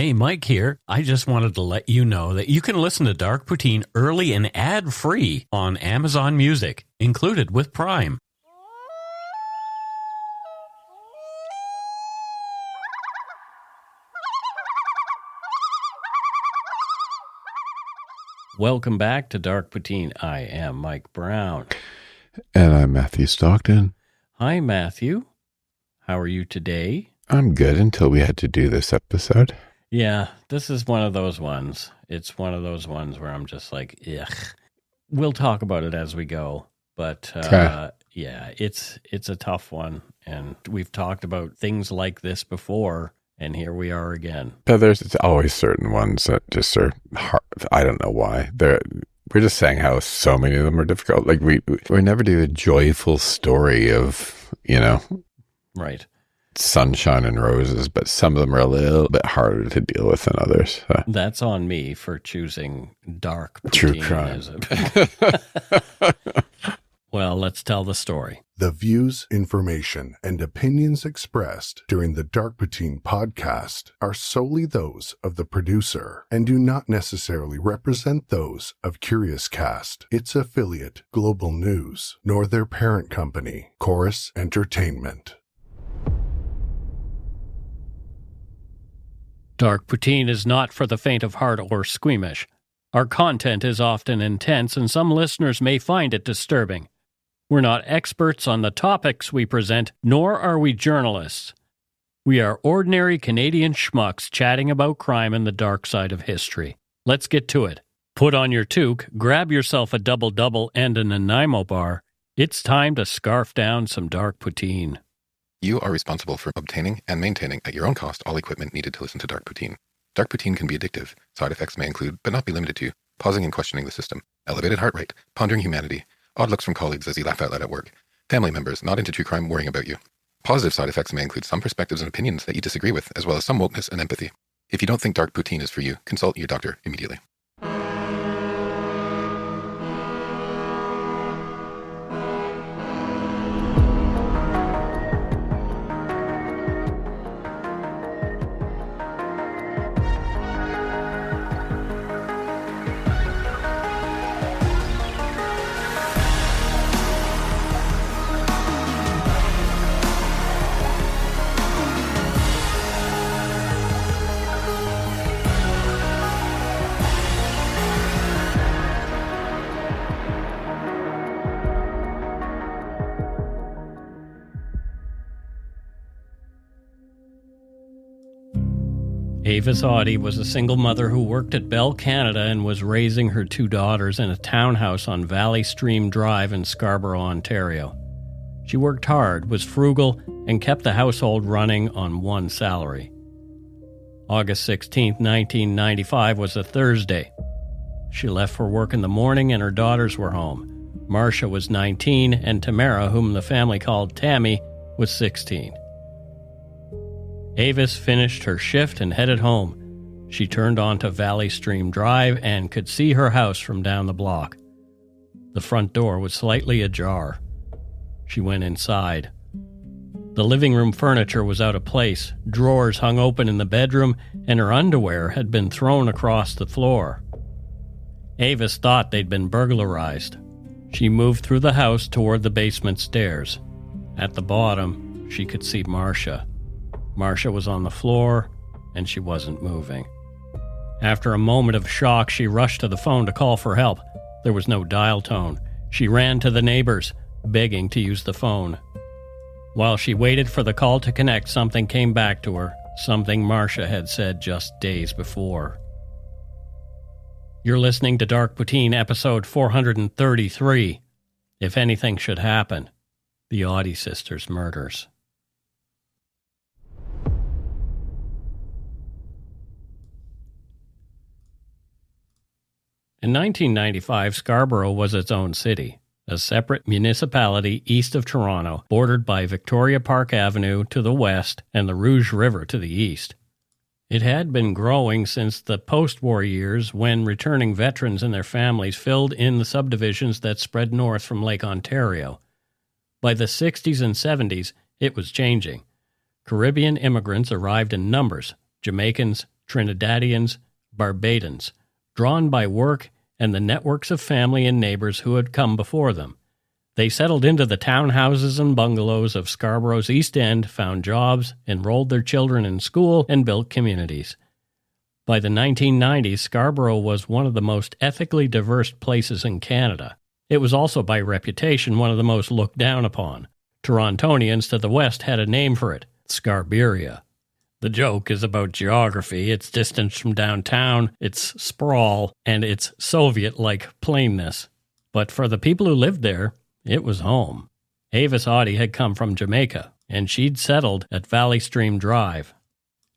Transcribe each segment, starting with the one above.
Hey, Mike here. I just wanted to let you know that you can listen to Dark Poutine early and ad-free on Amazon Music, included with Prime. Welcome back to Dark Poutine. I am Mike Brown. And I'm Matthew Stockton. Hi, Matthew. How are you today? I'm good until we had to do this episode. Yeah, this is one of those ones. It's one of those ones where I'm just like, ugh. We'll talk about it as we go. But yeah, it's a tough one. And we've talked about things like this before. And here we are again. But there's always certain ones that just are hard. I don't know why. We're just saying how so many of them are difficult. Like we never do a joyful story of, right, sunshine and roses, but some of them are a little bit harder to deal with than others. So. That's on me for choosing dark true crime. Well, let's tell the story. The views, information, and opinions expressed during the Dark Poutine podcast are solely those of the producer and do not necessarily represent those of Curious Cast, its affiliate, Global News, nor their parent company, Chorus Entertainment. Dark Poutine is not for the faint of heart or squeamish. Our content is often intense, and some listeners may find it disturbing. We're not experts on the topics we present, nor are we journalists. We are ordinary Canadian schmucks chatting about crime and the dark side of history. Let's get to it. Put on your toque, grab yourself a double-double and a Nanaimo bar. It's time to scarf down some dark poutine. You are responsible for obtaining and maintaining at your own cost all equipment needed to listen to Dark Poutine. Dark Poutine can be addictive. Side effects may include, but not be limited to, pausing and questioning the system, elevated heart rate, pondering humanity, odd looks from colleagues as you laugh out loud at work, family members not into true crime worrying about you. Positive side effects may include some perspectives and opinions that you disagree with, as well as some wokeness and empathy. If you don't think Dark Poutine is for you, consult your doctor immediately. Avis Ottey was a single mother who worked at Bell Canada and was raising her two daughters in a townhouse on Valley Stream Drive in Scarborough, Ontario. She worked hard, was frugal, and kept the household running on one salary. August 16, 1995 was a Thursday. She left for work in the morning and her daughters were home. Marsha was 19 and Tamara, whom the family called Tami, was 16. Avis finished her shift and headed home. She turned onto Valley Stream Drive and could see her house from down the block. The front door was slightly ajar. She went inside. The living room furniture was out of place, drawers hung open in the bedroom, and her underwear had been thrown across the floor. Avis thought they'd been burglarized. She moved through the house toward the basement stairs. At the bottom, she could see Marsha. Marsha was on the floor, and she wasn't moving. After a moment of shock, she rushed to the phone to call for help. There was no dial tone. She ran to the neighbors, begging to use the phone. While she waited for the call to connect, something came back to her, something Marsha had said just days before. You're listening to Dark Poutine, episode 433. If anything should happen, the Ottey sisters' murders. In 1995, Scarborough was its own city, a separate municipality east of Toronto, bordered by Victoria Park Avenue to the west and the Rouge River to the east. It had been growing since the post-war years when returning veterans and their families filled in the subdivisions that spread north from Lake Ontario. By the 60s and 70s, it was changing. Caribbean immigrants arrived in numbers, Jamaicans, Trinidadians, Barbadians, drawn by work and the networks of family and neighbors who had come before them. They settled into the townhouses and bungalows of Scarborough's East End, found jobs, enrolled their children in school, and built communities. By the 1990s, Scarborough was one of the most ethically diverse places in Canada. It was also by reputation one of the most looked down upon. Torontonians to the west had a name for it, Scarborough. The joke is about geography, its distance from downtown, its sprawl, and its Soviet-like plainness. But for the people who lived there, it was home. Avis Ottey had come from Jamaica, and she'd settled at Valley Stream Drive.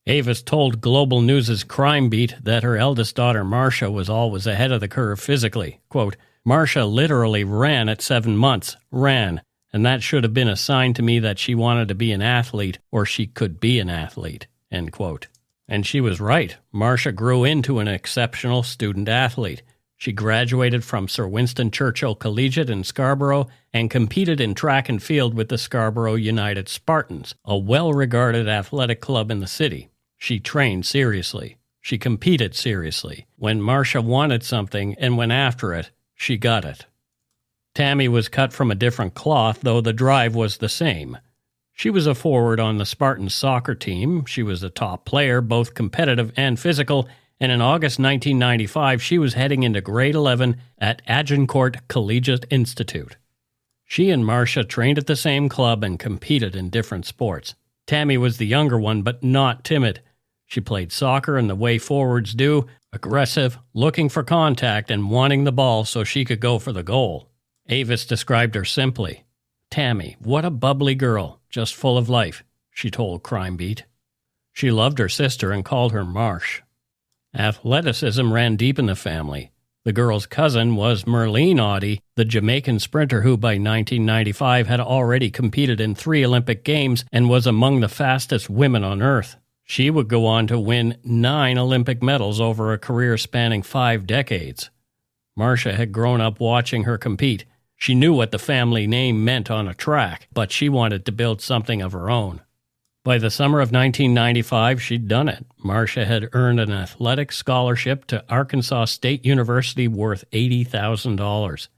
Avis told Global News' crime beat that her eldest daughter Marsha was always ahead of the curve physically. Quote, Marsha literally ran at 7 months, and that should have been a sign to me that she wanted to be an athlete or she could be an athlete, end quote. And she was right. Marsha grew into an exceptional student athlete. She graduated from Sir Winston Churchill Collegiate in Scarborough and competed in track and field with the Scarborough United Spartans, a well-regarded athletic club in the city. She trained seriously. She competed seriously. When Marsha wanted something and went after it, she got it. Tami was cut from a different cloth, though the drive was the same. She was a forward on the Spartans soccer team. She was a top player, both competitive and physical, and in August 1995, she was heading into grade 11 at Agincourt Collegiate Institute. She and Marsha trained at the same club and competed in different sports. Tami was the younger one, but not timid. She played soccer in the way forwards do, aggressive, looking for contact, and wanting the ball so she could go for the goal. Avis described her simply. Tami, what a bubbly girl, just full of life, she told Crime Beat. She loved her sister and called her Marsh. Athleticism ran deep in the family. The girl's cousin was Merlene Ottey, the Jamaican sprinter who by 1995 had already competed in 3 Olympic Games and was among the fastest women on earth. She would go on to win 9 Olympic medals over a career spanning 5 decades. Marsha had grown up watching her compete. She knew what the family name meant on a track, but she wanted to build something of her own. By the summer of 1995, she'd done it. Marsha had earned an athletic scholarship to Arkansas State University worth $80,000.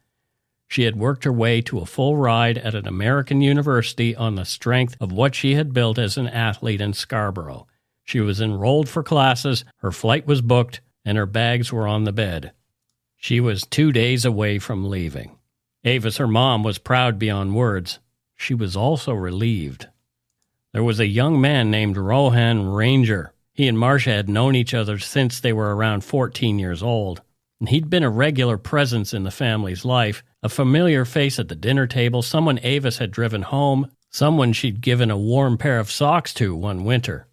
She had worked her way to a full ride at an American university on the strength of what she had built as an athlete in Scarborough. She was enrolled for classes, her flight was booked, and her bags were on the bed. She was 2 days away from leaving. Avis, her mom, was proud beyond words. She was also relieved. There was a young man named Rohan Ranger. He and Marsha had known each other since they were around 14 years old. And he'd been a regular presence in the family's life, a familiar face at the dinner table, someone Avis had driven home, someone she'd given a warm pair of socks to one winter.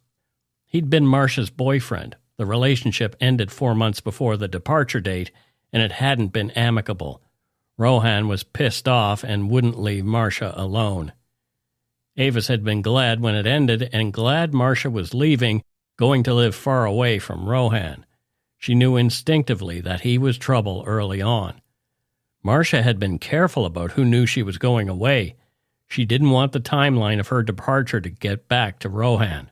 He'd been Marsha's boyfriend. The relationship ended 4 months before the departure date, and it hadn't been amicable. Rohan was pissed off and wouldn't leave Marsha alone. Avis had been glad when it ended and glad Marsha was leaving, going to live far away from Rohan. She knew instinctively that he was trouble early on. Marsha had been careful about who knew she was going away. She didn't want the timeline of her departure to get back to Rohan.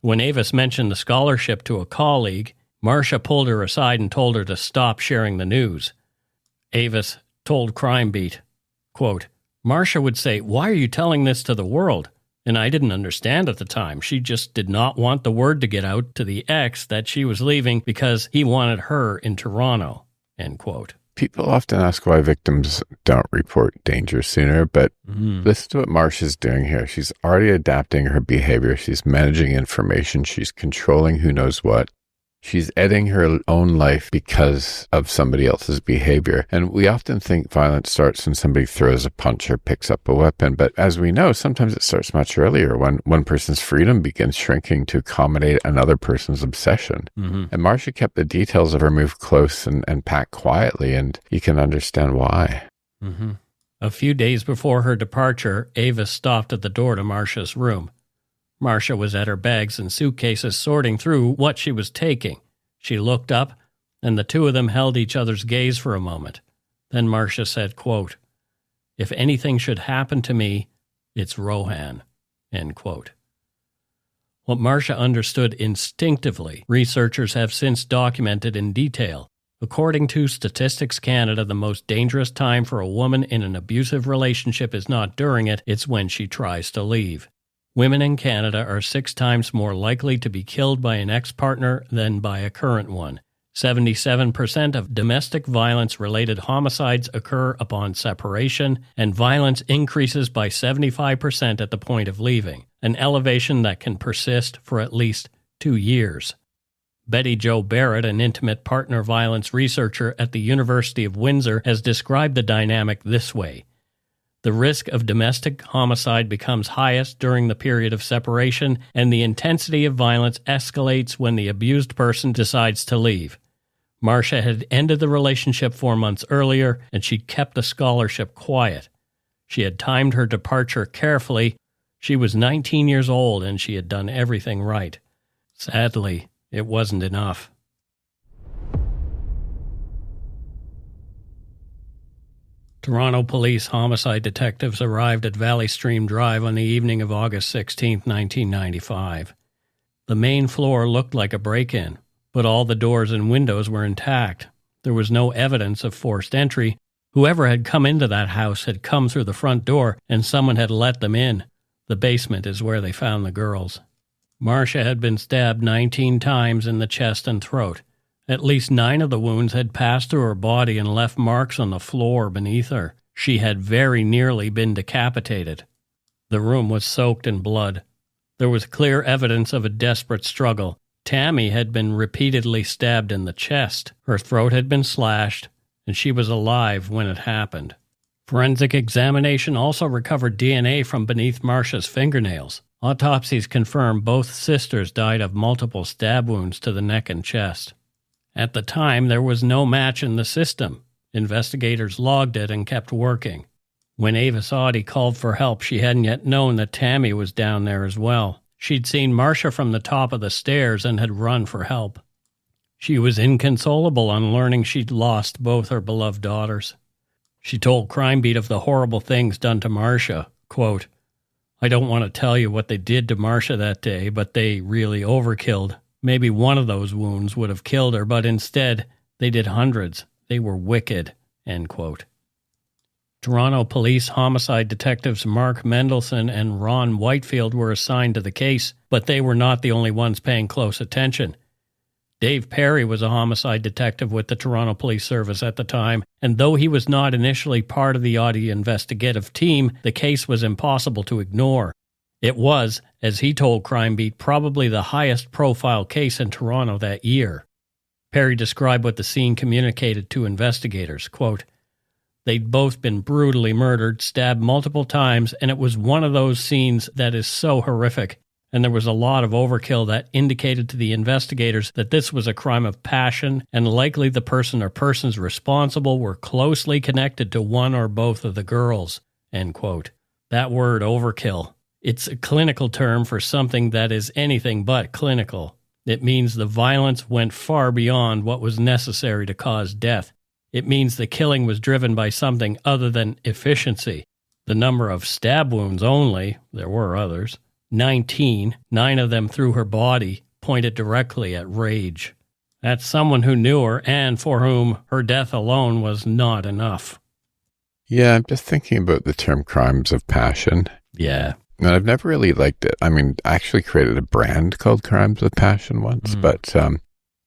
When Avis mentioned the scholarship to a colleague, Marsha pulled her aside and told her to stop sharing the news. Avis told Crime Beat, quote, Marsha would say, "Why are you telling this to the world?" And I didn't understand at the time. She just did not want the word to get out to the ex that she was leaving because he wanted her in Toronto, end quote. People often ask why victims don't report danger sooner, but listen to what Marsha's doing here. She's already adapting her behavior. She's managing information. She's controlling who knows what. She's editing her own life because of somebody else's behavior. And we often think violence starts when somebody throws a punch or picks up a weapon. But as we know, sometimes it starts much earlier when one person's freedom begins shrinking to accommodate another person's obsession. And Marsha kept the details of her move close and packed quietly, and you can understand why. A few days before her departure, Avis stopped at the door to Marsha's room. Marsha was at her bags and suitcases sorting through what she was taking. She looked up, and the two of them held each other's gaze for a moment. Then Marsha said, quote, "If anything should happen to me, it's Rohan," end quote. What Marsha understood instinctively, researchers have since documented in detail. According to Statistics Canada, the most dangerous time for a woman in an abusive relationship is not during it, it's when she tries to leave. Women in Canada are 6 times more likely to be killed by an ex-partner than by a current one. 77% of domestic violence-related homicides occur upon separation, and violence increases by 75% at the point of leaving, an elevation that can persist for at least 2 years. Betty Jo Barrett, an intimate partner violence researcher at the University of Windsor, has described the dynamic this way. The risk of domestic homicide becomes highest during the period of separation, and the intensity of violence escalates when the abused person decides to leave. Marsha had ended the relationship 4 months earlier, and she kept the scholarship quiet. She had timed her departure carefully. She was 19 years old, and she had done everything right. Sadly, it wasn't enough. Toronto police homicide detectives arrived at Valley Stream Drive on the evening of August 16, 1995. The main floor looked like a break-in, but all the doors and windows were intact. There was no evidence of forced entry. Whoever had come into that house had come through the front door, and someone had let them in. The basement is where they found the girls. Marsha had been stabbed 19 times in the chest and throat. At least 9 of the wounds had passed through her body and left marks on the floor beneath her. She had very nearly been decapitated. The room was soaked in blood. There was clear evidence of a desperate struggle. Tami had been repeatedly stabbed in the chest. Her throat had been slashed, and she was alive when it happened. Forensic examination also recovered DNA from beneath Marsha's fingernails. Autopsies confirmed both sisters died of multiple stab wounds to the neck and chest. At the time, there was no match in the system. Investigators logged it and kept working. When Avis Ottey called for help, she hadn't yet known that Tami was down there as well. She'd seen Marsha from the top of the stairs and had run for help. She was inconsolable on learning she'd lost both her beloved daughters. She told Crime Beat of the horrible things done to Marsha. Quote, "I don't want to tell you what they did to Marsha that day, but they really overkilled. Maybe one of those wounds would have killed her, but instead, they did hundreds. They were wicked." End quote. Toronto police homicide detectives Mark Mendelson and Ron Whitefield were assigned to the case, but they were not the only ones paying close attention. Dave Perry was a homicide detective with the Toronto Police Service at the time, and though he was not initially part of the Ottey investigative team, the case was impossible to ignore. It was, as he told Crime Beat, probably the highest profile case in Toronto that year. Perry described what the scene communicated to investigators. Quote, "They'd both been brutally murdered, stabbed multiple times, and it was one of those scenes that is so horrific. And there was a lot of overkill that indicated to the investigators that this was a crime of passion, and likely the person or persons responsible were closely connected to one or both of the girls." End quote. That word, overkill, it's a clinical term for something that is anything but clinical. It means the violence went far beyond what was necessary to cause death. It means the killing was driven by something other than efficiency. The number of stab wounds only, there were others, 19, 9 of them through her body, pointed directly at rage. That's someone who knew her and for whom her death alone was not enough. Yeah, I'm just thinking about the term crimes of passion. Yeah. And I've never really liked it. I mean, I actually created a brand called Crimes of Passion once, but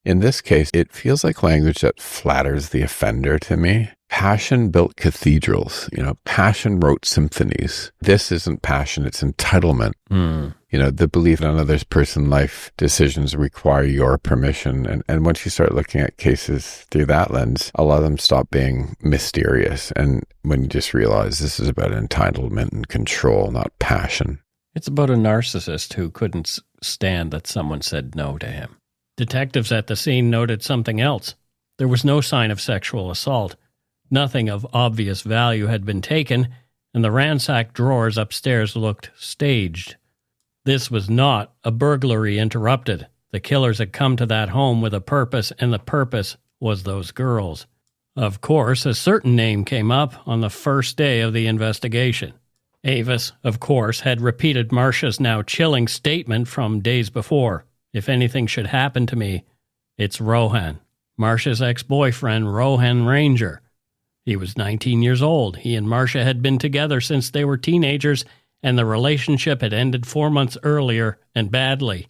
in this case, it feels like language that flatters the offender to me. Passion built cathedrals, passion wrote symphonies. This isn't passion, it's entitlement. The belief that another person's life decisions require your permission. And once you start looking at cases through that lens, a lot of them stop being mysterious. And when you just realize this is about entitlement and control, not passion. It's about a narcissist who couldn't stand that someone said no to him. Detectives at the scene noted something else. There was no sign of sexual assault. Nothing of obvious value had been taken, and the ransacked drawers upstairs looked staged. This was not a burglary interrupted. The killers had come to that home with a purpose, and the purpose was those girls. Of course, a certain name came up on the first day of the investigation. Avis, of course, had repeated Marsha's now chilling statement from days before. If anything should happen to me, it's Rohan, Marsha's ex-boyfriend, Rohan Ranger. He was 19 years old. He and Marsha had been together since they were teenagers, and the relationship had ended 4 months earlier and badly.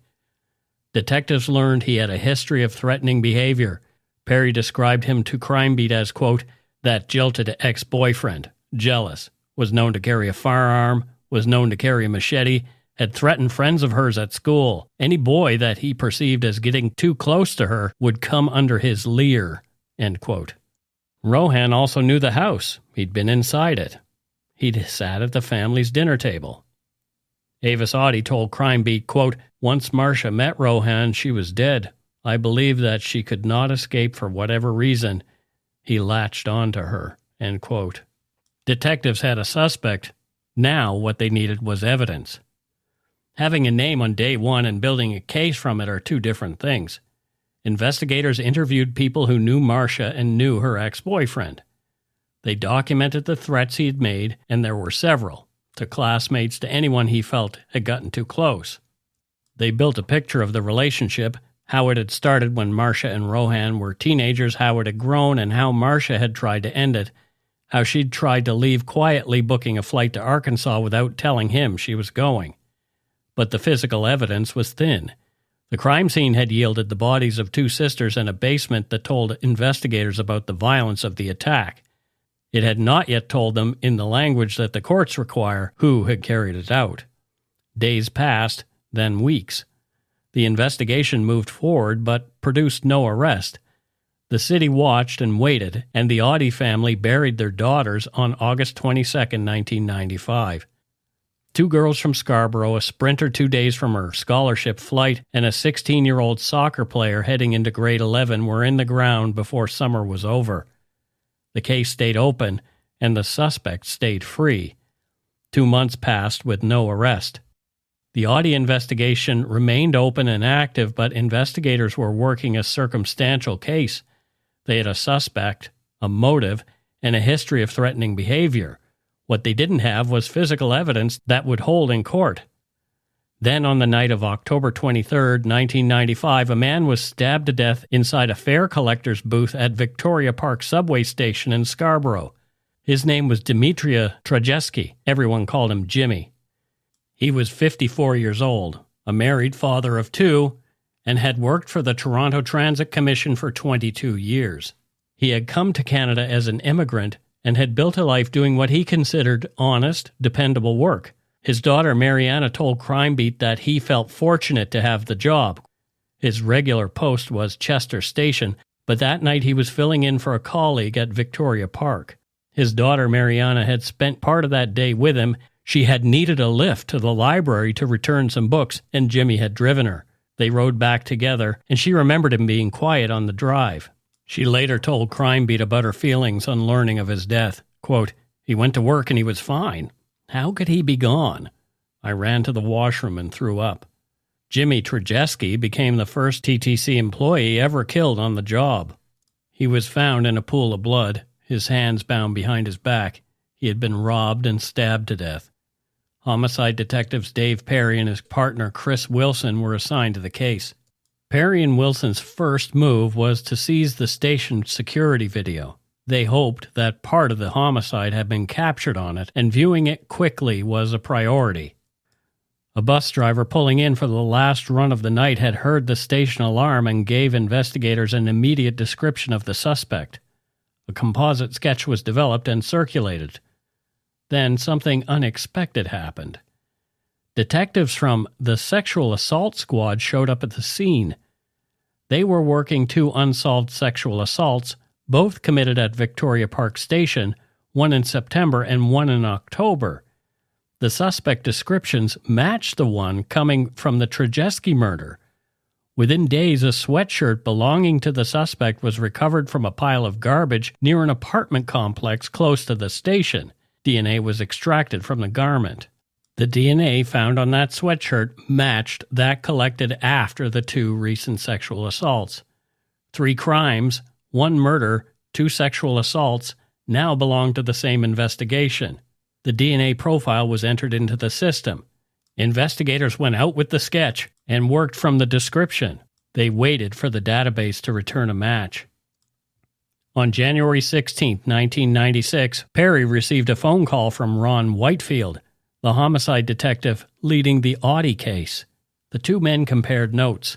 Detectives learned he had a history of threatening behavior. Perry described him to Crime Beat as, quote, that jilted ex-boyfriend, jealous, was known to carry a firearm, was known to carry a machete, had threatened friends of hers at school. Any boy that he perceived as getting too close to her would come under his leer, end quote. Rohan also knew the house. He'd been inside it. He'd sat at the family's dinner table. Avis Ottey told Crime Beat, quote, once Marsha met Rohan, she was dead. I believe that she could not escape for whatever reason. He latched on to her, end quote. Detectives had a suspect. Now what they needed was evidence. Having a name on day one and building a case from it are two different things. Investigators interviewed people who knew Marsha and knew her ex-boyfriend. They documented the threats he had made, and there were several, to classmates, to anyone he felt had gotten too close. They built a picture of the relationship, how it had started when Marsha and Rohan were teenagers, how it had grown, and how Marsha had tried to end it, how she'd tried to leave quietly, booking a flight to Arkansas without telling him she was going. But the physical evidence was thin. The crime scene had yielded the bodies of two sisters and a basement that told investigators about the violence of the attack. It had not yet told them, in the language that the courts require, who had carried it out. Days passed, then weeks. The investigation moved forward but produced no arrest. The city watched and waited, and the Ottey family buried their daughters on August 22, 1995. Two girls from Scarborough, a sprinter 2 days from her scholarship flight, and a 16-year-old soccer player heading into grade 11 were in the ground before summer was over. The case stayed open, and the suspect stayed free. 2 months passed with no arrest. The Ottey investigation remained open and active, but investigators were working a circumstantial case. They had a suspect, a motive, and a history of threatening behavior. What they didn't have was physical evidence that would hold in court. Then on the night of October 23, 1995, a man was stabbed to death inside a fare collector's booth at Victoria Park subway station in Scarborough. His name was Dimitrija Trajceski. Everyone called him Jimmy. He was 54 years old, a married father of two, and had worked for the Toronto Transit Commission for 22 years. He had come to Canada as an immigrant and had built a life doing what he considered honest, dependable work. His daughter Mariana told Crime Beat that he felt fortunate to have the job. His regular post was Chester Station, but that night he was filling in for a colleague at Victoria Park. His daughter Mariana had spent part of that day with him. She had needed a lift to the library to return some books, and Jimmy had driven her. They rode back together, and she remembered him being quiet on the drive. She later told Crime Beat about her feelings on learning of his death. Quote, he went to work and he was fine. How could he be gone? I ran to the washroom and threw up. Jimmy Trajceski became the first TTC employee ever killed on the job. He was found in a pool of blood, his hands bound behind his back. He had been robbed and stabbed to death. Homicide detectives Dave Perry and his partner Chris Wilson were assigned to the case. Perry and Wilson's first move was to seize the station security video. They hoped that part of the homicide had been captured on it, and viewing it quickly was a priority. A bus driver pulling in for the last run of the night had heard the station alarm and gave investigators an immediate description of the suspect. A composite sketch was developed and circulated. Then something unexpected happened. Detectives from the Sexual Assault Squad showed up at the scene. They were working two unsolved sexual assaults, both committed at Victoria Park Station, one in September and one in October. The suspect descriptions matched the one coming from the Trajceski murder. Within days, a sweatshirt belonging to the suspect was recovered from a pile of garbage near an apartment complex close to the station. DNA was extracted from the garment. The DNA found on that sweatshirt matched that collected after the two recent sexual assaults. 3 crimes, 1 murder, 2 sexual assaults now belong to the same investigation. The DNA profile was entered into the system. Investigators went out with the sketch and worked from the description. They waited for the database to return a match. On January 16, 1996, Perry received a phone call from Ron Whitefield, the homicide detective leading the Ottey case. The two men compared notes.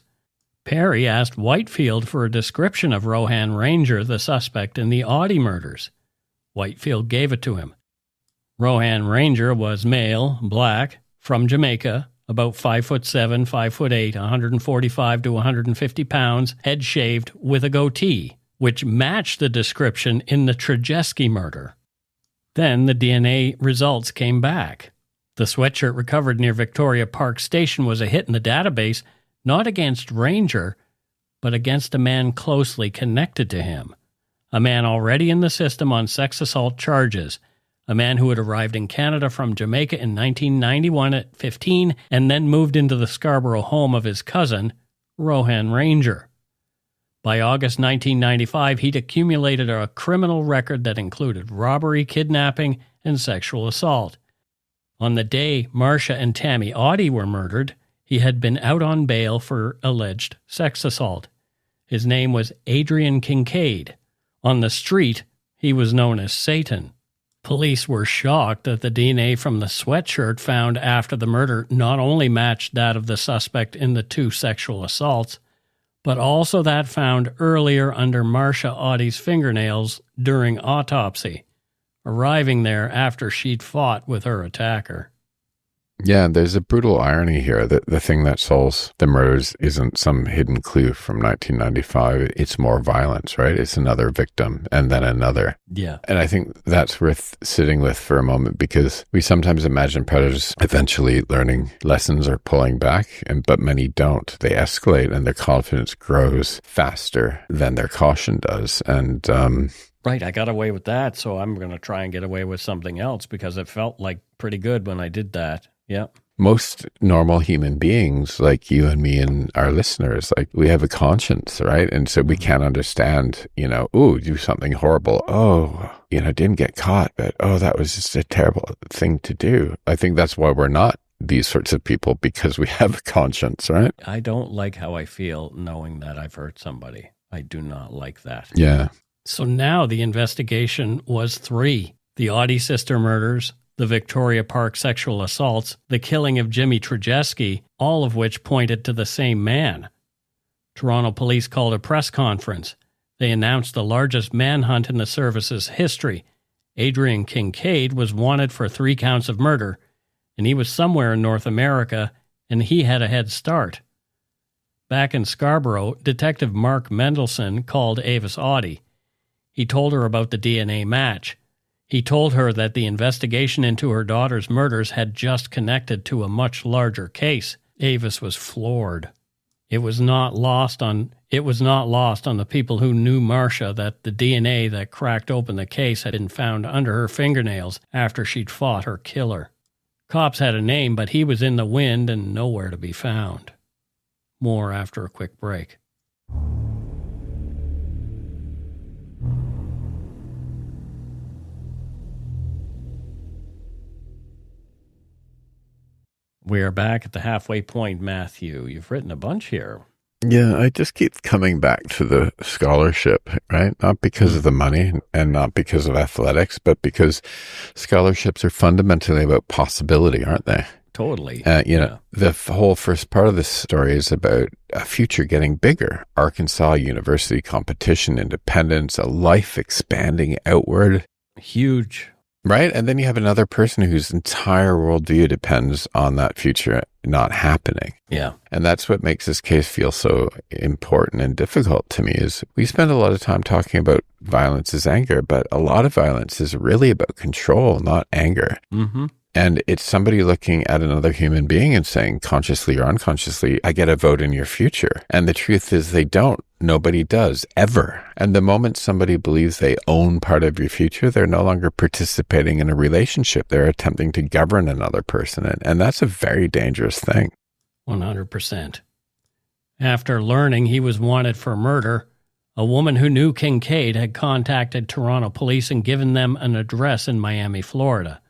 Perry asked Whitefield for a description of Rohan Ranger, the suspect in the Ottey murders. Whitefield gave it to him. Rohan Ranger was male, black, from Jamaica, about 5'7", 5'8", 145 to 150 pounds, head shaved with a goatee, which matched the description in the Trajceski murder. Then the DNA results came back. The sweatshirt recovered near Victoria Park Station was a hit in the database, not against Ranger, but against a man closely connected to him. A man already in the system on sex assault charges. A man who had arrived in Canada from Jamaica in 1991 at 15 and then moved into the Scarborough home of his cousin, Rohan Ranger. By August 1995, he'd accumulated a criminal record that included robbery, kidnapping, and sexual assault. On the day Marsha and Tami Ottey were murdered, he had been out on bail for alleged sex assault. His name was Adrian Kincaid. On the street, he was known as Satan. Police were shocked that the DNA from the sweatshirt found after the murder not only matched that of the suspect in the two sexual assaults, but also that found earlier under Marsha Ottey's fingernails during autopsy, arriving there after she'd fought with her attacker. Yeah, there's a brutal irony here that the thing that solves the murders isn't some hidden clue from 1995. It's more violence, right? It's another victim and then another. Yeah. And I think that's worth sitting with for a moment, because we sometimes imagine predators eventually learning lessons or pulling back, but many don't. They escalate and their confidence grows faster than their caution does. And right, I got away with that, so I'm going to try and get away with something else because it felt like pretty good when I did that. Yeah. Most normal human beings, like you and me and our listeners, like we have a conscience, right? And so we can't understand, do something horrible. Oh, didn't get caught, but that was just a terrible thing to do. I think that's why we're not these sorts of people, because we have a conscience, right? I don't like how I feel knowing that I've hurt somebody. I do not like that. Yeah. So now the investigation was 3. The Ottey sister murders, the Victoria Park sexual assaults, the killing of Jimmy Trajceski, all of which pointed to the same man. Toronto police called a press conference. They announced the largest manhunt in the service's history. Adrian Kincaid was wanted for 3 counts of murder, and he was somewhere in North America, and he had a head start. Back in Scarborough, Detective Mark Mendelson called Avis Ottey. He told her about the DNA match. He told her that the investigation into her daughter's murders had just connected to a much larger case. Avis was floored. It was not lost on the people who knew Marsha that the DNA that cracked open the case had been found under her fingernails after she'd fought her killer. Cops had a name, but he was in the wind and nowhere to be found. More after a quick break. We are back at the halfway point, Matthew. You've written a bunch here. Yeah, I just keep coming back to the scholarship, right? Not because of the money and not because of athletics, but because scholarships are fundamentally about possibility, aren't they? Totally. The whole first part of this story is about a future getting bigger. Arkansas University competition, independence, a life expanding outward. Huge. Right? And then you have another person whose entire worldview depends on that future not happening. Yeah. And that's what makes this case feel so important and difficult to me, is we spend a lot of time talking about violence as anger, but a lot of violence is really about control, not anger. Mm-hmm. And it's somebody looking at another human being and saying, consciously or unconsciously, I get a vote in your future. And the truth is they don't. Nobody does, ever. And the moment somebody believes they own part of your future, they're no longer participating in a relationship. They're attempting to govern another person. And that's a very dangerous thing. 100%. After learning he was wanted for murder, a woman who knew Kincaid had contacted Toronto police and given them an address in Miami, Florida.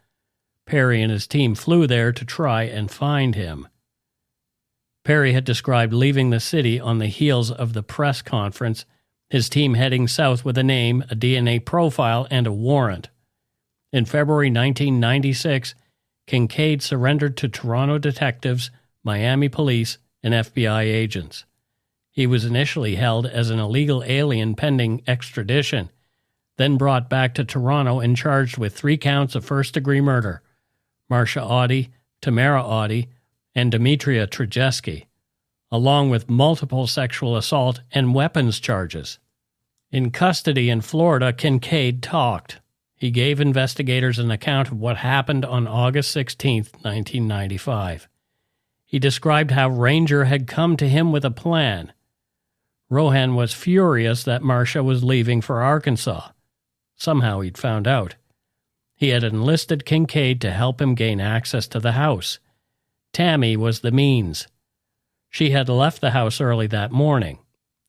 Perry and his team flew there to try and find him. Perry had described leaving the city on the heels of the press conference, his team heading south with a name, a DNA profile, and a warrant. In February 1996, Kincaid surrendered to Toronto detectives, Miami police, and FBI agents. He was initially held as an illegal alien pending extradition, then brought back to Toronto and charged with 3 counts of first-degree murder. Marsha Ottey, Tamara Ottey, and Dimitrija Trajceski, along with multiple sexual assault and weapons charges. In custody in Florida, Kincaid talked. He gave investigators an account of what happened on August 16, 1995. He described how Ranger had come to him with a plan. Rohan was furious that Marsha was leaving for Arkansas. Somehow he'd found out. He had enlisted Kincaid to help him gain access to the house. Tami was the means. She had left the house early that morning.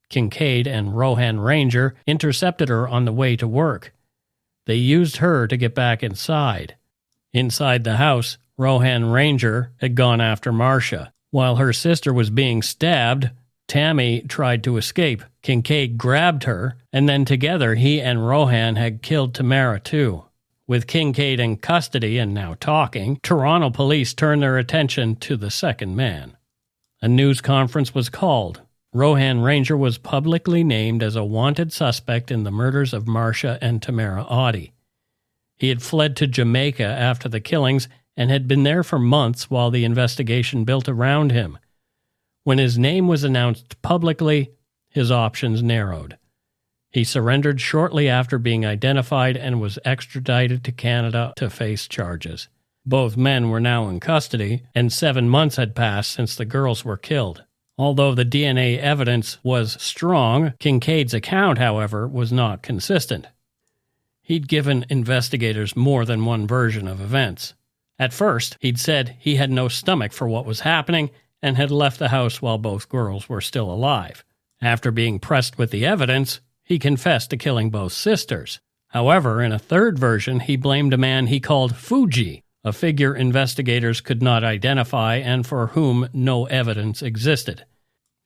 Kincaid and Rohan Ranger intercepted her on the way to work. They used her to get back inside. Inside the house, Rohan Ranger had gone after Marsha. While her sister was being stabbed, Tami tried to escape. Kincaid grabbed her, and then together he and Rohan had killed Tamara too. With Kincaid in custody and now talking, Toronto police turned their attention to the second man. A news conference was called. Rohan Ranger was publicly named as a wanted suspect in the murders of Marsha and Tamara Ottey. He had fled to Jamaica after the killings and had been there for months while the investigation built around him. When his name was announced publicly, his options narrowed. He surrendered shortly after being identified and was extradited to Canada to face charges. Both men were now in custody, and 7 months had passed since the girls were killed. Although the DNA evidence was strong, Kincaid's account, however, was not consistent. He'd given investigators more than one version of events. At first, he'd said he had no stomach for what was happening and had left the house while both girls were still alive. After being pressed with the evidence, he confessed to killing both sisters. However, in a third version, he blamed a man he called Fuji, a figure investigators could not identify and for whom no evidence existed.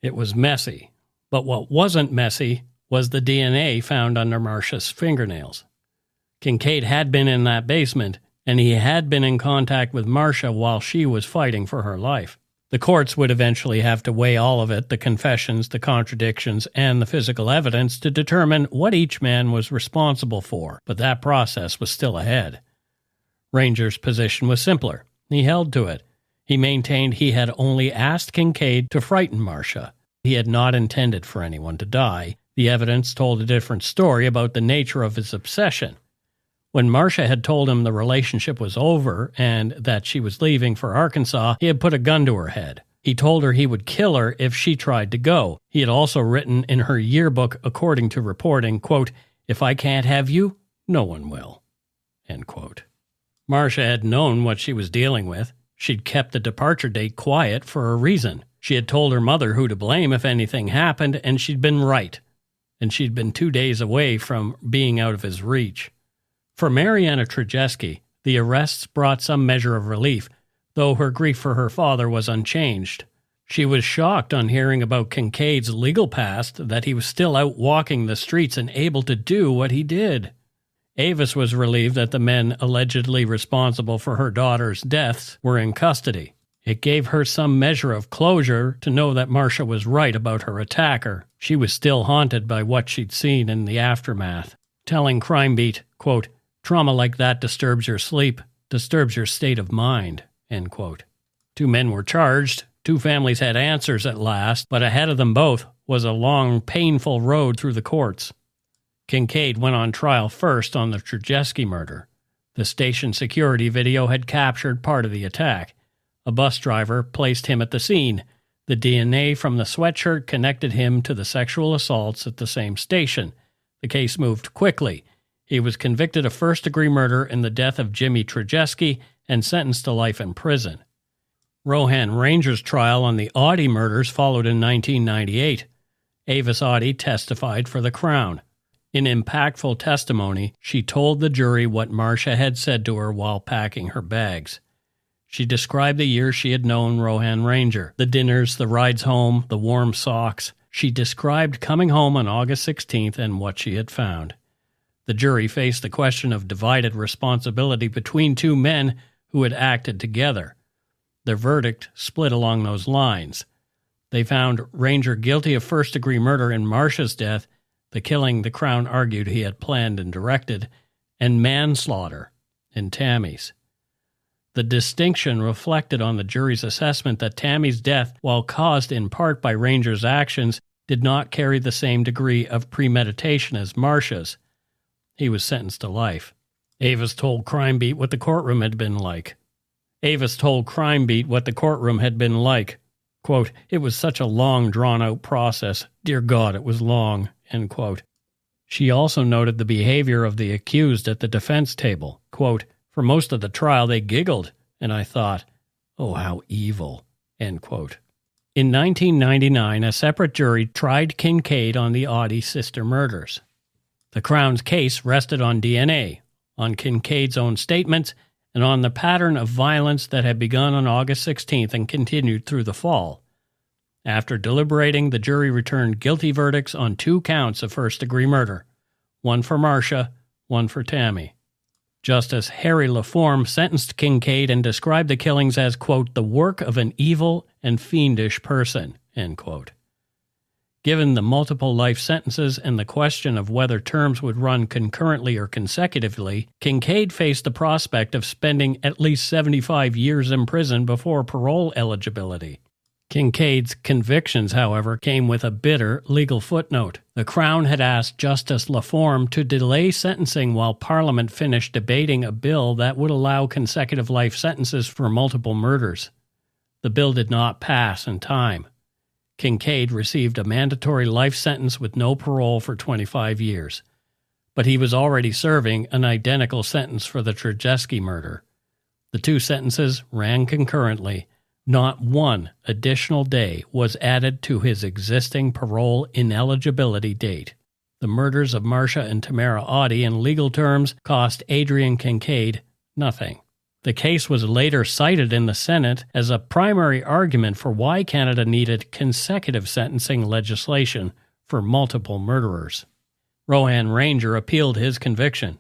It was messy, but what wasn't messy was the DNA found under Marsha's fingernails. Kincaid had been in that basement, and he had been in contact with Marsha while she was fighting for her life. The courts would eventually have to weigh all of it, the confessions, the contradictions, and the physical evidence to determine what each man was responsible for, but that process was still ahead. Ranger's position was simpler. He held to it. He maintained he had only asked Kincaid to frighten Marsha. He had not intended for anyone to die. The evidence told a different story about the nature of his obsession. When Marsha had told him the relationship was over and that she was leaving for Arkansas, he had put a gun to her head. He told her he would kill her if she tried to go. He had also written in her yearbook, according to reporting, quote, "If I can't have you, no one will," end quote. Marsha had known what she was dealing with. She'd kept the departure date quiet for a reason. She had told her mother who to blame if anything happened, and she'd been right. And she'd been 2 days away from being out of his reach. For Mariana Trajceski, the arrests brought some measure of relief, though her grief for her father was unchanged. She was shocked on hearing about Kincaid's legal past, that he was still out walking the streets and able to do what he did. Avis was relieved that the men allegedly responsible for her daughter's deaths were in custody. It gave her some measure of closure to know that Marsha was right about her attacker. She was still haunted by what she'd seen in the aftermath. Telling Crime Beat, quote, "Trauma like that disturbs your sleep, disturbs your state of mind," end quote. 2 men were charged. 2 families had answers at last, but ahead of them both was a long, painful road through the courts. Kincaid went on trial first on the Trajceski murder. The station security video had captured part of the attack. A bus driver placed him at the scene. The DNA from the sweatshirt connected him to the sexual assaults at the same station. The case moved quickly. He was convicted of first-degree murder in the death of Jimmy Trajceski and sentenced to life in prison. Rohan Ranger's trial on the Ottey murders followed in 1998. Avis Ottey testified for the Crown. In impactful testimony, she told the jury what Marsha had said to her while packing her bags. She described the years she had known Rohan Ranger, the dinners, the rides home, the warm socks. She described coming home on August 16th and what she had found. The jury faced the question of divided responsibility between two men who had acted together. Their verdict split along those lines. They found Ranger guilty of first-degree murder in Marsha's death, the killing the Crown argued he had planned and directed, and manslaughter in Tami's. The distinction reflected on the jury's assessment that Tami's death, while caused in part by Ranger's actions, did not carry the same degree of premeditation as Marsha's. He was sentenced to life. Avis told Crime Beat what the courtroom had been like. Quote, "It was such a long, drawn-out process. Dear God, it was long." End quote. She also noted the behavior of the accused at the defense table. Quote, "For most of the trial they giggled, and I thought, oh, how evil." End quote. In 1999, a separate jury tried Kincaid on the Ottey sister murders. The Crown's case rested on DNA, on Kincaid's own statements, and on the pattern of violence that had begun on August 16th and continued through the fall. After deliberating, the jury returned guilty verdicts on 2 counts of first-degree murder, one for Marsha, one for Tami. Justice Harry Laforme sentenced Kincaid and described the killings as, quote, "the work of an evil and fiendish person," end quote. Given the multiple life sentences and the question of whether terms would run concurrently or consecutively, Kincaid faced the prospect of spending at least 75 years in prison before parole eligibility. Kincaid's convictions, however, came with a bitter legal footnote. The Crown had asked Justice Laforme to delay sentencing while Parliament finished debating a bill that would allow consecutive life sentences for multiple murders. The bill did not pass in time. Kincaid received a mandatory life sentence with no parole for 25 years. But he was already serving an identical sentence for the Trajceski murder. The 2 sentences ran concurrently. Not one additional day was added to his existing parole ineligibility date. The murders of Marsha and Tamara Ottey in legal terms cost Adrian Kincaid nothing. The case was later cited in the Senate as a primary argument for why Canada needed consecutive sentencing legislation for multiple murderers. Rohan Ranger appealed his conviction.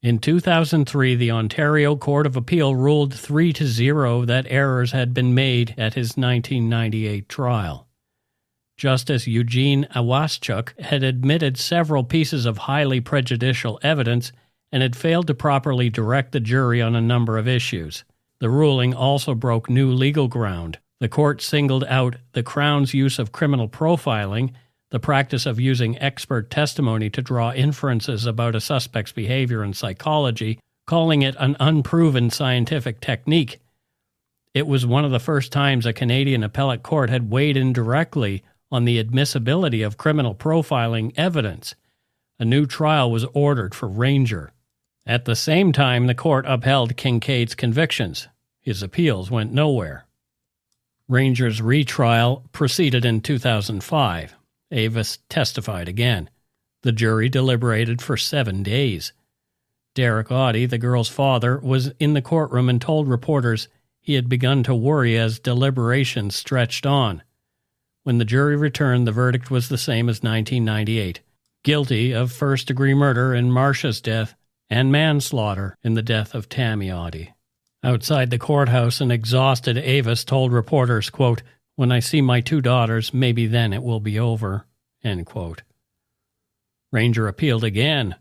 In 2003, the Ontario Court of Appeal ruled 3-0 that errors had been made at his 1998 trial. Justice Eugene Awaschuk had admitted several pieces of highly prejudicial evidence and had failed to properly direct the jury on a number of issues. The ruling also broke new legal ground. The court singled out the Crown's use of criminal profiling, the practice of using expert testimony to draw inferences about a suspect's behavior and psychology, calling it an unproven scientific technique. It was one of the first times a Canadian appellate court had weighed in directly on the admissibility of criminal profiling evidence. A new trial was ordered for Ranger. At the same time, the court upheld Kincaid's convictions. His appeals went nowhere. Ranger's retrial proceeded in 2005. Avis testified again. The jury deliberated for 7 days. Derek Ottey, the girl's father, was in the courtroom and told reporters he had begun to worry as deliberations stretched on. When the jury returned, the verdict was the same as 1998. Guilty of first-degree murder in Marsha's death and manslaughter in the death of Tami Ottey. Outside the courthouse, an exhausted Avis told reporters, quote, "When I see my 2 daughters, maybe then it will be over," end quote. Ranger appealed again,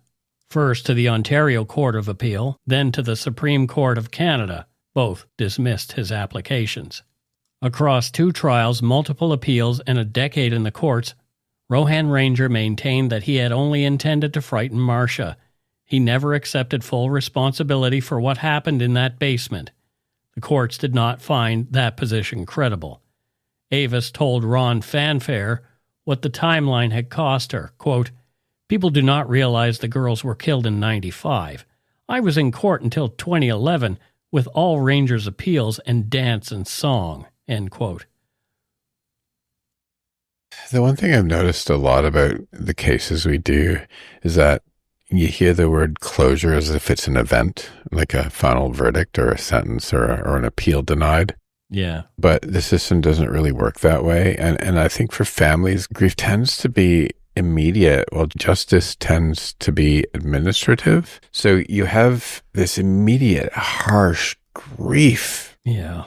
first to the Ontario Court of Appeal, then to the Supreme Court of Canada. Both dismissed his applications. Across 2 trials, multiple appeals, and a decade in the courts, Rohan Ranger maintained that he had only intended to frighten Marsha. He never accepted full responsibility for what happened in that basement. The courts did not find that position credible. Avis told Ron Fanfare what the timeline had cost her. Quote, "People do not realize the girls were killed in 95. I was in court until 2011 with all Ranger's appeals and dance and song," end quote. The one thing I've noticed a lot about the cases we do is that you hear the word closure as if it's an event, like a final verdict or a sentence or an appeal denied. Yeah. But the system doesn't really work that way. And I think for families, grief tends to be immediate, while justice tends to be administrative. So you have this immediate, harsh grief. Yeah.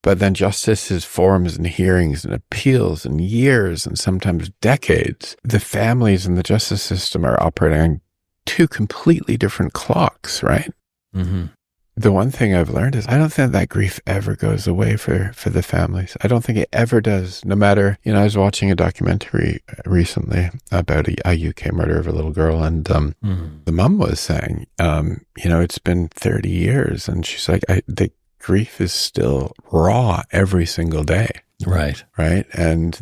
But then justice is forms and hearings and appeals and years and sometimes decades. The families and the justice system are operating on two completely different clocks, right? Mm-hmm. The one thing I've learned is I don't think that grief ever goes away for the families. I don't think it ever does. No matter, I was watching a documentary recently about a UK murder of a little girl, and the mum was saying, it's been 30 years, and she's like, the grief is still raw every single day. Right. Right. And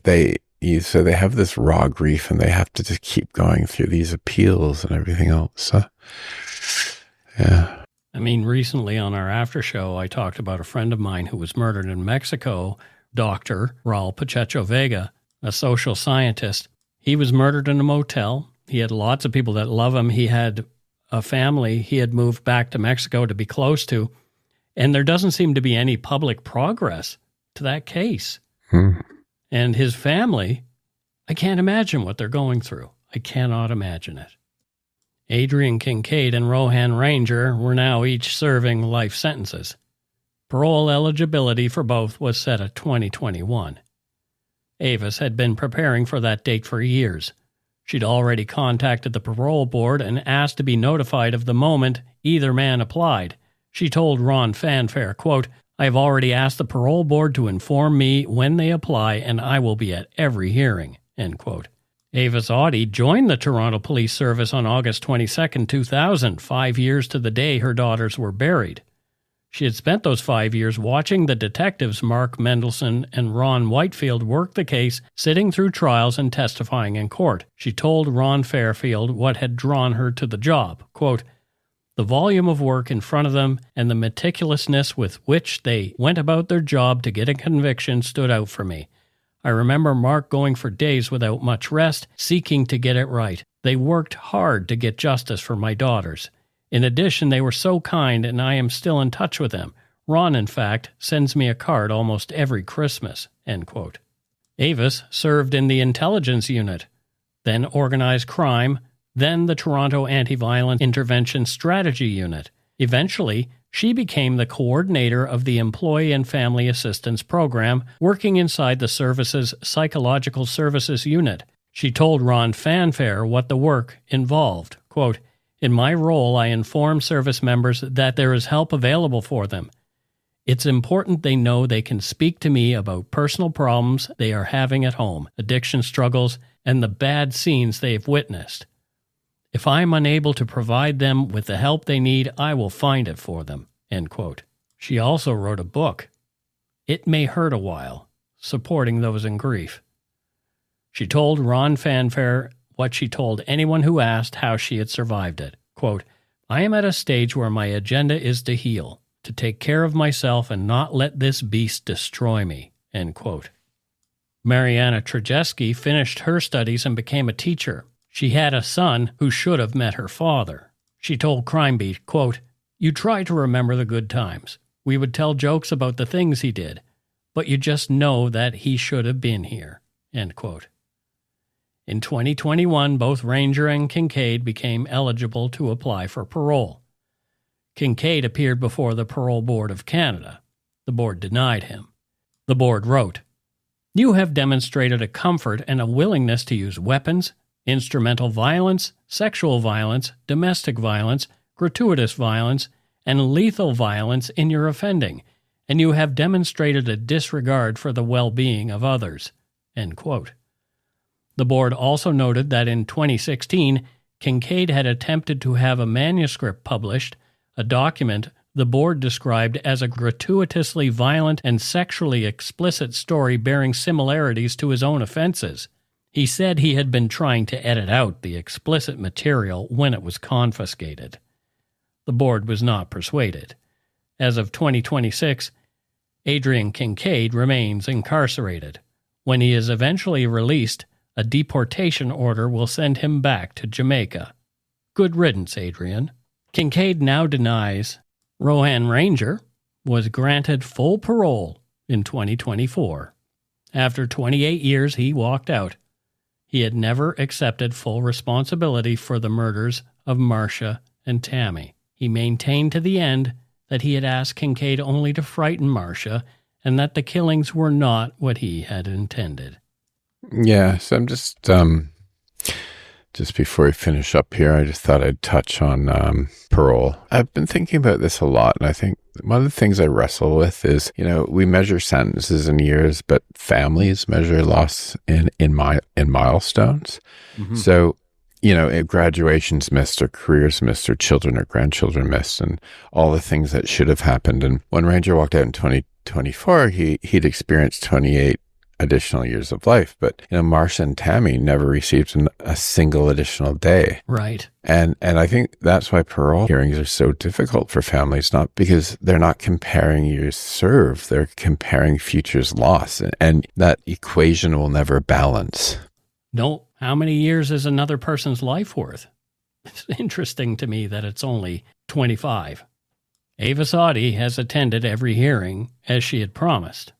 so they have this raw grief, and they have to just keep going through these appeals and everything else. So, yeah. I mean, recently on our after show, I talked about a friend of mine who was murdered in Mexico, Dr. Raul Pacheco Vega, a social scientist. He was murdered in a motel. He had lots of people that love him. He had a family he had moved back to Mexico to be close to, and there doesn't seem to be any public progress to that case. And his family, I can't imagine what they're going through. I cannot imagine it. Adrian Kincaid and Rohan Ranger were now each serving life sentences. Parole eligibility for both was set at 2021. Avis had been preparing for that date for years. She'd already contacted the parole board and asked to be notified of the moment either man applied. She told Ron Fanfare, quote, "I have already asked the parole board to inform me when they apply, and I will be at every hearing," end quote. Avis Ottey joined the Toronto Police Service on August 22, 2000, 5 years to the day her daughters were buried. She had spent those 5 years watching the detectives Mark Mendelson and Ron Whitefield work the case, sitting through trials and testifying in court. She told Ron Fairfield what had drawn her to the job, quote, "The volume of work in front of them and the meticulousness with which they went about their job to get a conviction stood out for me. I remember Mark going for days without much rest, seeking to get it right. They worked hard to get justice for my daughters. In addition, they were so kind, and I am still in touch with them. Ron, in fact, sends me a card almost every Christmas," end quote. Avis served in the intelligence unit, then organized crime, then the Toronto Anti-Violent Intervention Strategy Unit. Eventually, she became the coordinator of the Employee and Family Assistance Program, working inside the service's Psychological Services Unit. She told Ron Fanfare what the work involved. Quote, "In my role, I inform service members that there is help available for them. It's important they know they can speak to me about personal problems they are having at home, addiction struggles, and the bad scenes they've witnessed. If I'm unable to provide them with the help they need, I will find it for them," end quote. She also wrote a book, It May Hurt a While, supporting those in grief. She told Ron Fanfare what she told anyone who asked how she had survived it. Quote, "I am at a stage where my agenda is to heal, to take care of myself and not let this beast destroy me," end quote. Mariana Trajceski finished her studies and became a teacher. She had a son who should have met her father. She told Crime Beat, quote, "You try to remember the good times. We would tell jokes about the things he did, but you just know that he should have been here," end quote. In 2021, both Ranger and Kincaid became eligible to apply for parole. Kincaid appeared before the Parole Board of Canada. The board denied him. The board wrote, "You have demonstrated a comfort and a willingness to use weapons, instrumental violence, sexual violence, domestic violence, gratuitous violence, and lethal violence in your offending, and you have demonstrated a disregard for the well-being of others," end quote. The board also noted that in 2016, Kincaid had attempted to have a manuscript published, a document the board described as a gratuitously violent and sexually explicit story bearing similarities to his own offenses. He said he had been trying to edit out the explicit material when it was confiscated. The board was not persuaded. As of 2026, Adrian Kincaid remains incarcerated. When he is eventually released, A deportation order will send him back to Jamaica. Good riddance, Adrian. Kincaid now denies Rohan Ranger was granted full parole in 2024. After 28 years, he walked out. He had never accepted full responsibility for the murders of Marsha and Tami. He maintained to the end that he had asked Kincaid only to frighten Marsha and that the killings were not what he had intended. Yeah, so I'm just before we finish up here, I just thought I'd touch on parole. I've been thinking about this a lot, and I think one of the things I wrestle with is, we measure sentences in years, but families measure loss in milestones. Mm-hmm. So, if graduation's missed or careers missed or children or grandchildren missed and all the things that should have happened. And when Ranger walked out in 2024, he'd experienced 28 additional years of life. But, Marsha and Tami never received a single additional day. Right. And I think that's why parole hearings are so difficult for families, not because they're not comparing years served, they're comparing futures lost. And that equation will never balance. No. How many years is another person's life worth? It's interesting to me that it's only 25. Avis Ottey has attended every hearing as she had promised.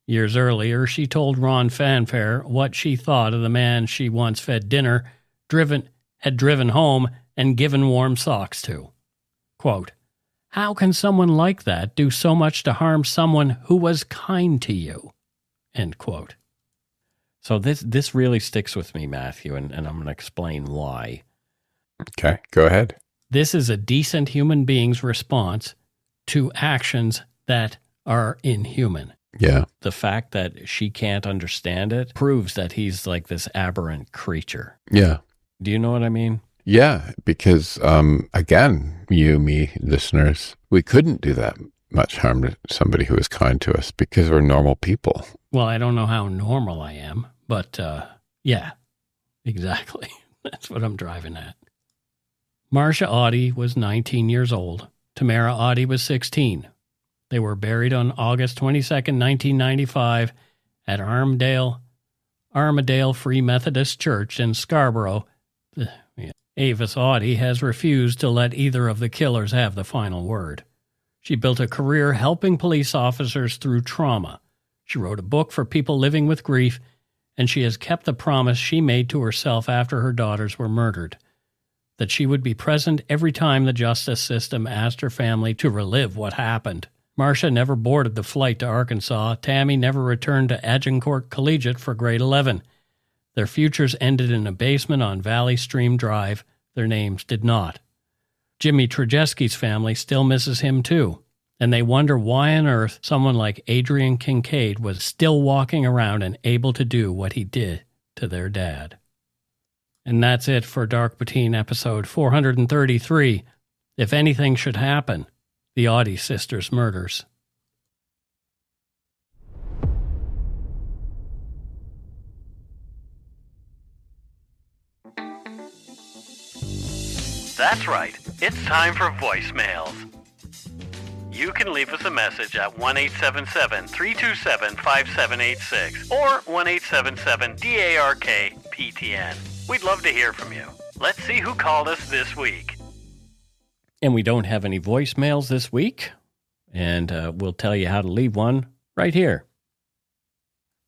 Years earlier, she told Ron Fanfare what she thought of the man she once fed dinner, had driven home, and given warm socks to. Quote, "How can someone like that do so much to harm someone who was kind to you?" End quote. So this really sticks with me, Matthew, and I'm going to explain why. Okay, go ahead. This is a decent human being's response to actions that are inhuman. Yeah. The fact that she can't understand it proves that he's like this aberrant creature. Yeah. Do you know what I mean? Yeah, because, again, you, me, listeners, we couldn't do that much harm to somebody who is kind to us because we're normal people. Well, I don't know how normal I am, but yeah, exactly. That's what I'm driving at. Marsha Ottey was 19 years old. Tamara Ottey was 16. They were buried on August 22nd, 1995 at Armadale Free Methodist Church in Scarborough. Avis Ottey has refused to let either of the killers have the final word. She built a career helping police officers through trauma. She wrote a book for people living with grief, and she has kept the promise she made to herself after her daughters were murdered, that she would be present every time the justice system asked her family to relive what happened. Marsha never boarded the flight to Arkansas. Tami never returned to Agincourt Collegiate for grade 11. Their futures ended in a basement on Valley Stream Drive. Their names did not. Dimitrija Trajceski's family still misses him too, and they wonder why on earth someone like Adrian Kincaid was still walking around and able to do what he did to their dad. And that's it for Dark Poutine episode 433. If anything should happen, the Ottey sisters' murders. That's right. It's time for voicemails. You can leave us a message at 1-877-327-5786 or 1-877-DARK-PTN. We'd love to hear from you. Let's see who called us this week. And we don't have any voicemails this week, and we'll tell you how to leave one right here.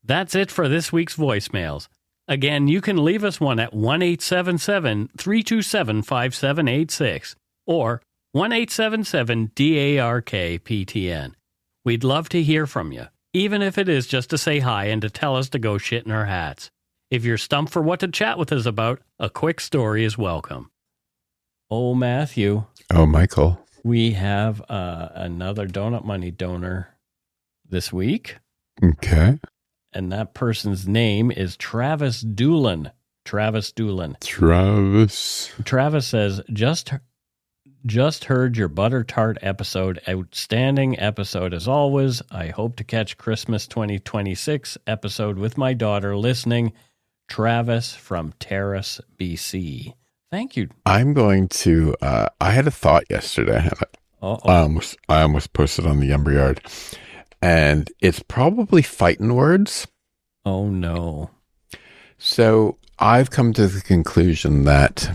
That's it for this week's voicemails. Again, you can leave us one at 1-877-327-5786 or 1-877-DARK-PTN. We'd love to hear from you, even if it is just to say hi and to tell us to go shit in our hats. If you're stumped for what to chat with us about, a quick story is welcome. Oh, Matthew. Oh, Michael. We have another Donut Money donor this week. Okay. And that person's name is Travis Doolin. Travis says, just heard your butter tart episode. Outstanding episode as always. I hope to catch Christmas 2026 episode with my daughter listening. Travis from Terrace, BC. Thank you. I'm going to, I had a thought yesterday. I almost posted on the Yumber Yard. And it's probably fighting words. Oh, no. So I've come to the conclusion that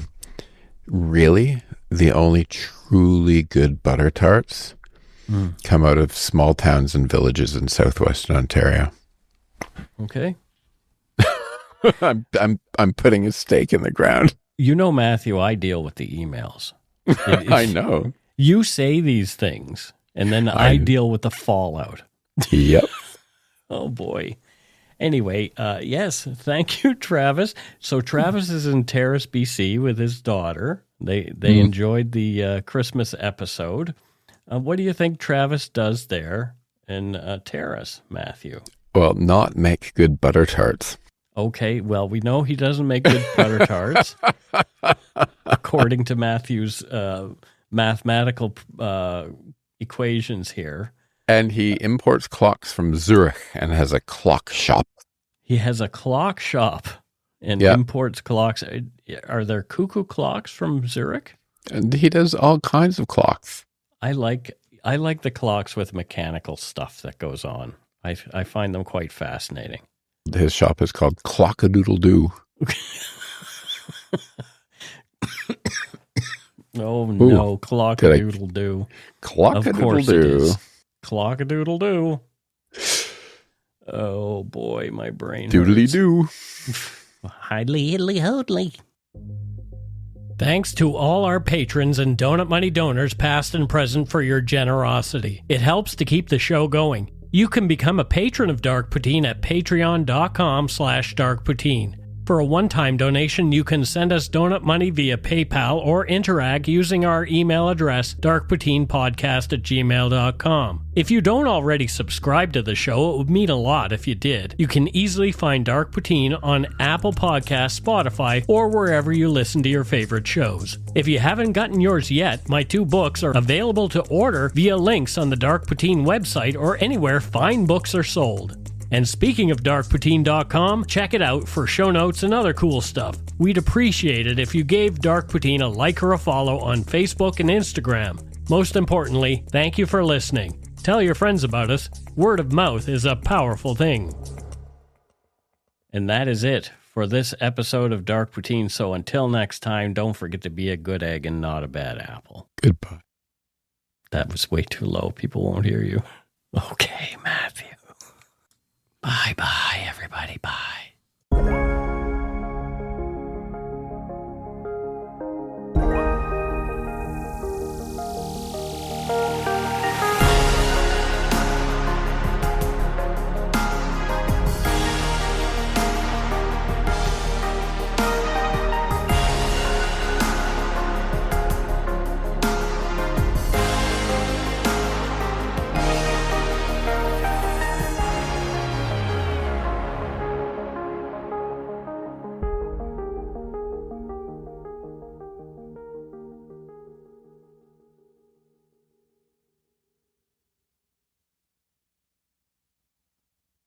really the only truly good butter tarts come out of small towns and villages in southwestern Ontario. Okay. I'm putting a stake in the ground. You know, Matthew, I deal with the emails. I know. You say these things, and then I deal with the fallout. Yep. Oh, boy. Anyway, yes, thank you, Travis. So Travis is in Terrace, BC with his daughter. They enjoyed the Christmas episode. What do you think Travis does there in Terrace, Matthew? Well, not make good butter tarts. Okay, well, we know he doesn't make good butter tarts, according to Matthew's mathematical equations here. And he imports clocks from Zurich and has a clock shop. He has a clock shop and imports clocks. Are there cuckoo clocks from Zurich? And he does all kinds of clocks. I like the clocks with mechanical stuff that goes on. I find them quite fascinating. His shop is called Clock-a-Doodle-Doo. Oh, no, Clock-a-Doodle-Doo. Clock-a-Doodle-Doo. Of course it is. Clock-a-Doodle-Doo. Oh, boy, my brain Doodly-doo. Hidly, hiddly, hodly. Thanks to all our patrons and Donut Money donors, past and present, for your generosity. It helps to keep the show going. You can become a patron of Dark Poutine at patreon.com/darkpoutine. For a one-time donation, you can send us donut money via PayPal or interact using our email address, darkpoutinepodcast@gmail.com. If you don't already subscribe to the show, it would mean a lot if you did. You can easily find Dark Poutine on Apple Podcasts, Spotify, or wherever you listen to your favorite shows. If you haven't gotten yours yet, my 2 books are available to order via links on the Dark Poutine website or anywhere fine books are sold. And speaking of darkpoutine.com, check it out for show notes and other cool stuff. We'd appreciate it if you gave Dark Poutine a like or a follow on Facebook and Instagram. Most importantly, thank you for listening. Tell your friends about us. Word of mouth is a powerful thing. And that is it for this episode of Dark Poutine. So until next time, don't forget to be a good egg and not a bad apple. Goodbye. That was way too low. People won't hear you. Okay, Matthew. Bye-bye, everybody. Bye.